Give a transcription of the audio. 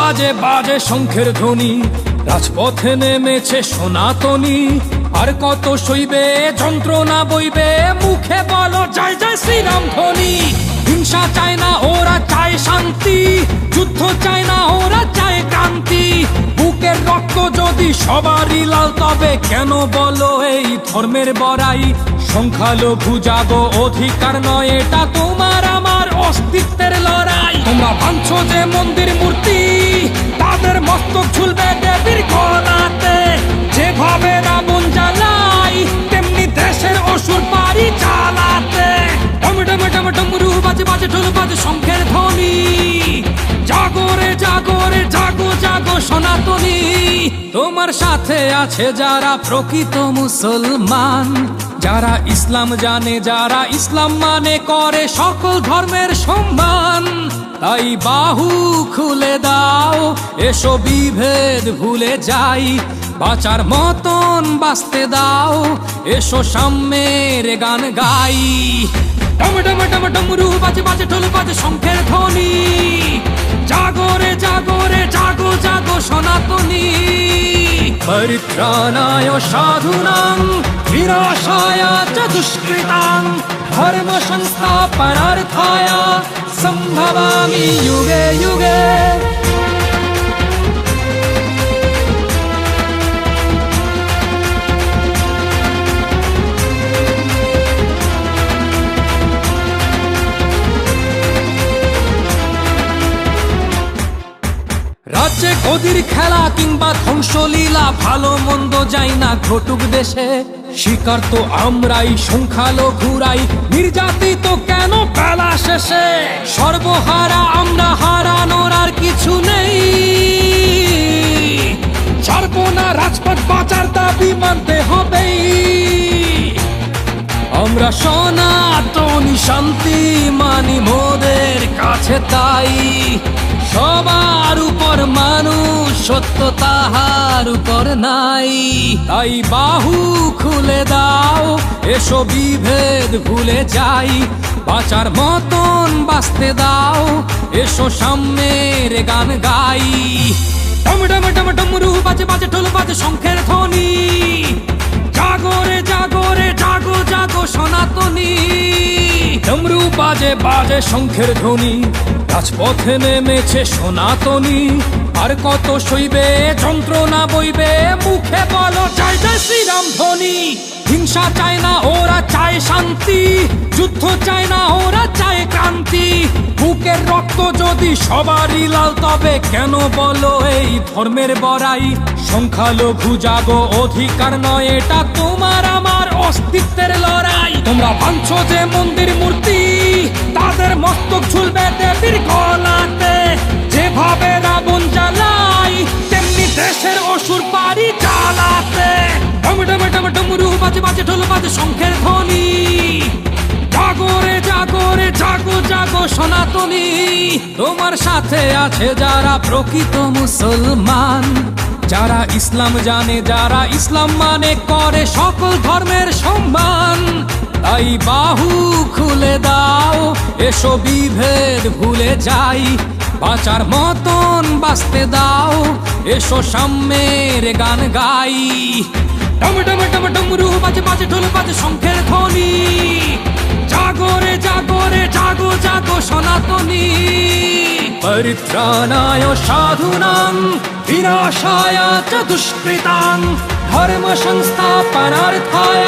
বাজে বাজে শঙ্খের ধ্বনি, রাজপথে নেমেছে সনাতনী। আর কত সইবে যন্ত্রণা বইবে, মুখে বলো জয় জয় শ্রীরাম ধ্বনি। হিংসা চায় না ওরা চায় শান্তি, যুদ্ধ চায় না ওরা চায় ক্রান্তি। বুকের রক্ত যদি সবারই লাল, তবে কেন বলো এই ধর্মের বড়াই? সংখ্যালঘু জাগো, অধিকার নয় এটা তোমার আমার অস্তিত্বের লড়াই। তোমরা ভাঙছো যে মন্দির মূর্তি, তাদের মস্তক ঝুলবে দেবীর গলাতে। যেভাবে রাবণ জ্বালাই, তেমনি দেশের অসুর পারি চালাতে। ডম ডম ডমরু বাজে বাজে ঢোল বাজে শঙ্খের ধ্বনি। জাগো রে জাগো রে জাগো জাগো সনাতনী। তোমার সাথে আছে যারা প্রকৃত মুসলমান, যারা ইসলাম জানে, যারা ইসলাম মানে, করে সকল ধর্মের সম্মান। তাই বাহু খুলে দাও, এসো বিভেদ ভুলে যাই। বাঁচার মতন বাঁচতে দাও, এসো সাম্যের গান গাই। ডম ডম ডম ডমরু বাজে বাজে ঢোল বাজে শঙ্খের ধ্বনি। জাগো রে জাগো রে জাগো জাগো সনাতনী। পরিত্রাণায় সাধুনাং বিনাশায় চ দুষ্কৃতাং, ধর্ম সংস্থাপনার্থায় সম্ভবামি যুগে যুগে। রাজ্যে গদির খেলা কিংবা ধ্বংসলীলা, ভালো মন্দ যাই না ঘটুক দেশে। শিকার তো আমরাই, সংখ্যালঘুরাই, নির্যাতিত কেন বেলা শেষে? সর্বহারা আমরা, হারানোর আর কিছু নেই। ছাড়বো না রাজপথ, বাঁচার দাবি মানতে হবেই। আমরা সনাতনী শান্তি মানি মোদের কাছে, তাই সবার উপর মানুষ, সত্য তাহার উপর নাই। তাই বাহু খুলে দাও, এসো বিভেদ ভুলে যাই। বাঁচার মতন বাঁচতে দাও, এসো সাম্যের গান গাই। ডম ডম ডম ডমরু বাজে বাজে ঢোল বাজে শঙ্খের ধ্বনি। জাগো রে জাগো রে জাগো জাগো সনাতনী। ডমরু বাজে বাজে শঙ্খের ধ্বনি, রাজপথে নেমেছে সনাতনী। আর কত সইবে যন্ত্রণা বইবে, মুখে বলো জয় জয় শ্রীরাম ধ্বনি। হিংসা চায় না ওরা চায় শান্তি, যুদ্ধ চায় না ওরা চায় ক্রান্তি। বুকের রক্ত যদি সবারই লাল, তবে কেন বলো এই ধর্মের বড়াই? সংখ্যালঘু জাগো, অধিকার নয় এটা তোমার আমার অস্তিত্বের লড়াই। তোমরা ভাঙছো যে মন্দির মূর্তি, তাদের মস্তক ঝুলবে দেবীর গলাতে। যেভাবে রাবণ জ্বালাই, তেমনি দেশের অসুর পারি চালাতে। ডম ডম ডম ডমরু বাজে বাজে ঢোল বাজে শঙ্খের ধ্বনি। জাগো রে জাগো রে জাগো জাগো সনাতনী। তোমার সাথে আছে যারা প্রকৃত মুসলমান, যারা ইসলাম জানে, যারা ইসলাম মানে, করে সকল ধর্মের সম্মান। তাই বাহু খুলে দাও, এসো বিভেদ ভুলে যাই। বাঁচার মতন বাঁচতে দাও, এসো সাম্যের গান গাই। ডম ডম ডম ডমরু বাজে বাজে ঢোল বাজে শঙ্খের ধ্বনি। জাগো রে জাগো রে জাগো জাগো সনাতনী। পরিত্রাণায় সাধুনাং বিনাশায় চ দুষ্কৃতাং, ধর্ম সংস্থাপনার্থায়